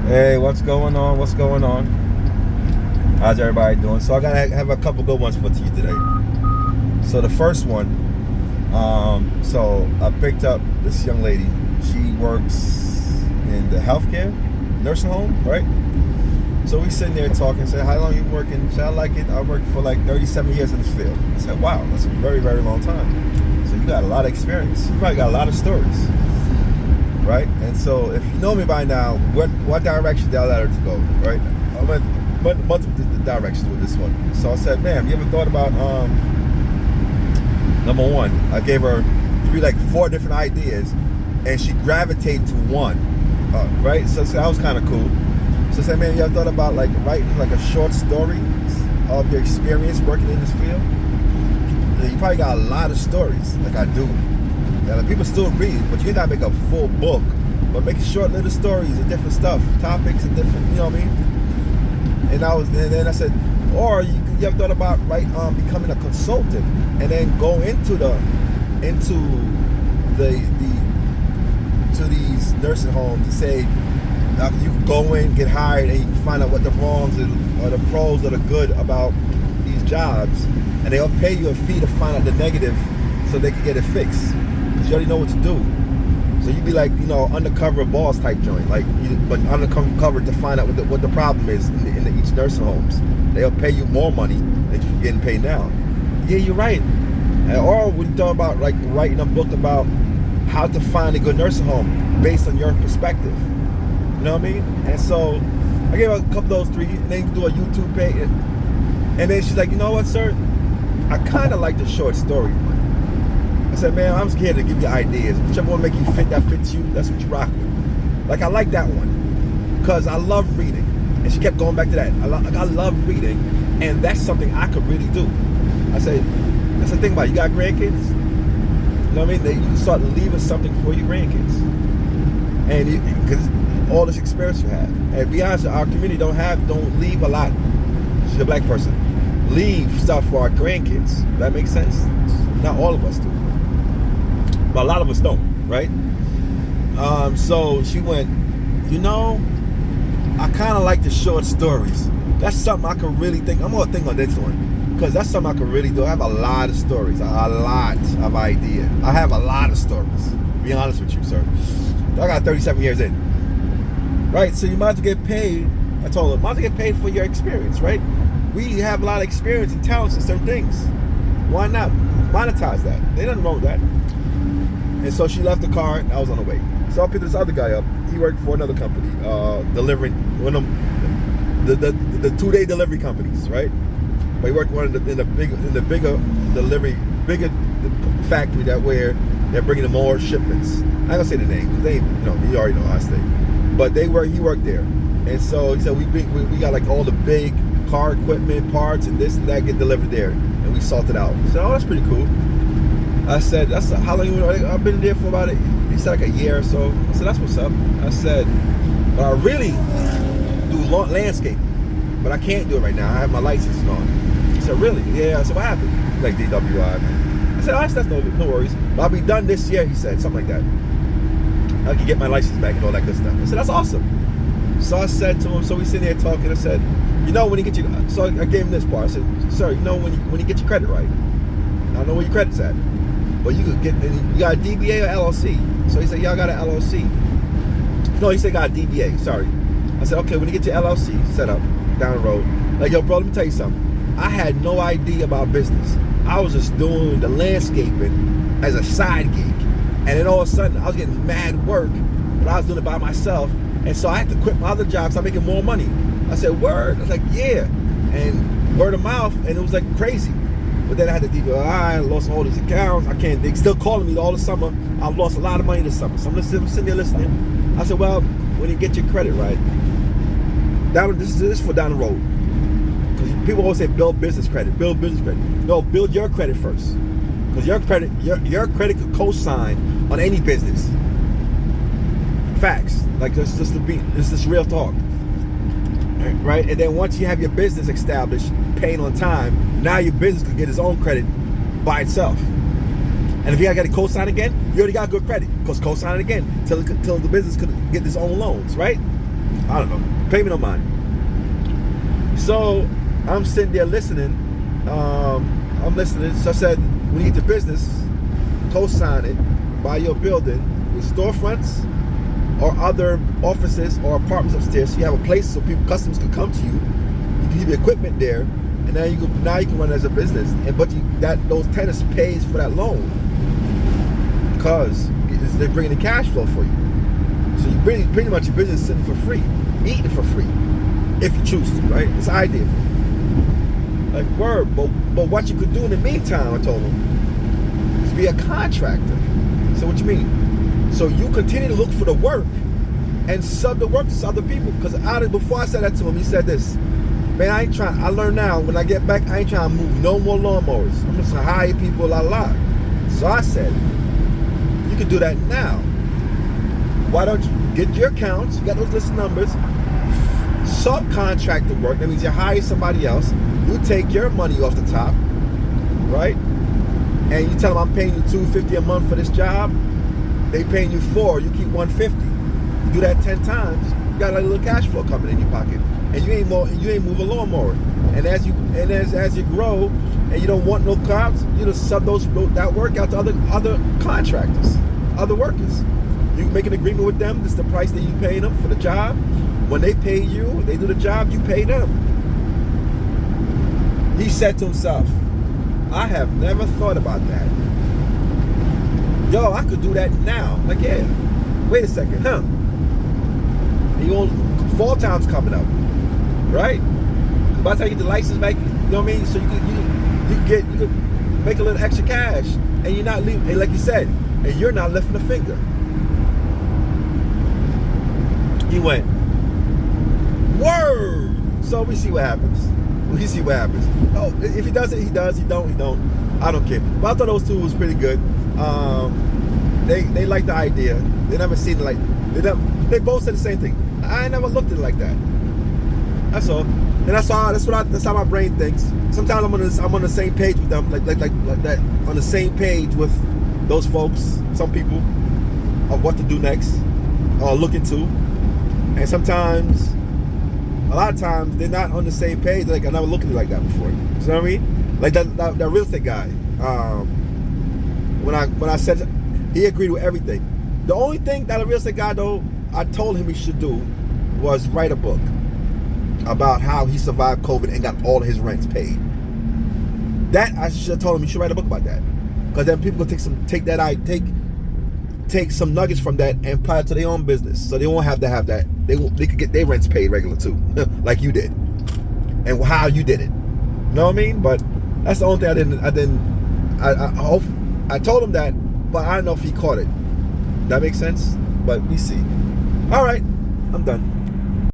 Hey, what's going on? What's going on? How's everybody doing? So I gotta have a couple good ones for you today. So the first one, so I picked up this young lady. She works in the healthcare nursing home, right? So we sitting there talking. Say, how long you working? Say, I like it. I worked for like 37 years in this field. I said, wow, that's a very, very long time. So you got a lot of experience. You probably got a lot of stories. Right? And so if you know me by now, what direction did I let her to go, right? I went multiple directions with this one. So I said, ma'am, you ever thought about, number one, I gave her four different ideas, and she gravitated to one, right? So that was kind of cool. So I said, man, you ever thought about like writing like a short story of your experience working in this field? And you probably got a lot of stories, like I do. Now, people still read, but you gotta make a full book. But make short little stories and different stuff, topics and different, you know what I mean? And then I said, or you ever thought about becoming a consultant and then go into these nursing homes to say you can go in, get hired, and you can find out what the wrongs or the pros or the good about these jobs, and they'll pay you a fee to find out the negative so they can get it fixed. You already know what to do. So you'd be like, undercover boss type joint, but undercover to find out what the problem is in each nursing homes. They'll pay you more money than you're getting paid now. Yeah, you're right. Or we talk about like writing a book about how to find a good nursing home based on your perspective. You know what I mean? And so I gave her a couple of those three, and then do a YouTube page. And then she's like, you know what, sir? I kind of like the short story one. I said, man, I'm scared to give you ideas. Whichever one make you fit, that fits you, that's what you rock with. Like, I like that one because I love reading. And she kept going back to that. I love reading, and that's something I could really do. I said, think about it. You got grandkids? You know what I mean? You can start leaving something for your grandkids. And because all this experience you have. And to be honest, our community don't leave a lot. She's a black person. Leave stuff for our grandkids. That makes sense? Not all of us do. But a lot of us don't, right? So she went, I kind of like the short stories. That's something I could really think. I'm going to think on this one because that's something I could really do. I have a lot of stories, a lot of ideas. I have a lot of stories, being honest with you, sir. I got 37 years in, right? So you might have to get paid. I told her, might have to get paid for your experience, right? We have a lot of experience and talents in certain things. Why not monetize that? There's nothing wrong with that. And so she left the car, and I was on the way. So I picked this other guy up. He worked for another company, delivering one of them, the 2-day delivery companies, right? But he worked in the bigger factory where they're bringing in more shipments. I ain't gonna say the name because they, you already know how I say. But he worked there, and so he said we got like all the big car equipment, parts, and this and that get delivered there, and we salt it out. So that's pretty cool. I said, how long you I've been there for about he said like a year or so. I said, that's what's up. I said, but I really do landscaping, but I can't do it right now. I have my license gone. He said, really? Yeah. I said, what happened? Like DWI, man. I said, oh, that's no worries. But I'll be done this year, he said, something like that. I can get my license back and all that good stuff. I said, that's awesome. So I said to him, so we sitting there talking, I said, when you get your, so I gave him this part. I said, sir, when you get your credit right, I don't know where your credit's at. But you could you got a DBA or LLC? So he said, yeah, I got an LLC. No, he said, got a DBA, sorry. I said, okay, when you get your LLC set up down the road, like, yo, bro, let me tell you something. I had no idea about business. I was just doing the landscaping as a side gig. And then all of a sudden, I was getting mad work, but I was doing it by myself. And so I had to quit my other job, start making more money. I said, word? I was like, yeah. And word of mouth, and it was like crazy. But then I had to DWI, I lost all these accounts. They still calling me all the summer. I've lost a lot of money this summer. So I'm sitting there listening. I said, well, when you get your credit right, this is for down the road. Because people always say build business credit. No, build your credit first. Because your credit could co-sign on any business. Facts. Like this is real talk. Right? And then once you have your business established, paying on time, now your business could get its own credit by itself. And if you got to co-sign again, you already got good credit. Because co-sign it again till the business could get its own loans, right? I don't know. Pay me no mind. So I'm sitting there listening. I'm listening. So I said, when you get to business, co-sign it, buy your building with storefronts or other offices or apartments upstairs. So you have a place so customers can come to you. You can keep your equipment there, and now you can run it as a business. And but those tenants pays for that loan because they're bringing the cash flow for you. So you pretty much your business is sitting for free, eating for free, if you choose to, right? It's an idea for you. Like, word, but what you could do in the meantime, I told him, is be a contractor. So what you mean? So you continue to look for the work and sub the work to other people. Because before I said that to him, he said this, man, I learned now, when I get back, I ain't trying to move no more lawnmowers. I'm just gonna hire people a lot. So I said, you can do that now. Why don't you get your accounts, you got those list of numbers, subcontract the work. That means you hire somebody else, you take your money off the top, right? And you tell them, I'm paying you $250 a month for this job. They paying you $4, you keep $150. You do that 10 times, you got a little cash flow coming in your pocket. And you ain't move a lawnmower. And as you grow and you don't want no cops, you just sub that work out to other contractors, other workers. You make an agreement with them. This is the price that you pay them for the job. When they pay you, they do the job, you pay them. He said to himself, I have never thought about that. Yo, I could do that now. Like, yeah, wait a second, huh? Fall time's coming up, right? By the time you get the license back, you know what I mean? So you could make a little extra cash, and you're not leaving, and like you said, and you're not lifting a finger. He went, word! So we see what happens. Oh, if he does it, he does. He don't. I don't care. But I thought those two was pretty good. They like the idea. They never seen it like. They both said the same thing. I never looked at it like that. That's all. And that's how my brain thinks. Sometimes I'm on the same page with them, like that, on the same page with those folks, some people, of what to do next or look into. And sometimes, a lot of times, they're not on the same page. Like, I never looked at it like that before. You know what I mean? Like that real estate guy. When I said, he agreed with everything. The only thing that a real estate guy, though, I told him he should do was write a book about how he survived COVID and got all of his rents paid. That, I should have told him he should write a book about that. Because then people can take some nuggets from that and apply it to their own business. So they won't have to have that. They could get their rents paid regular too, like you did, and how you did it. You know what I mean? But that's the only thing I told him that, but I don't know if he caught it. That makes sense? But we see. All right, I'm done.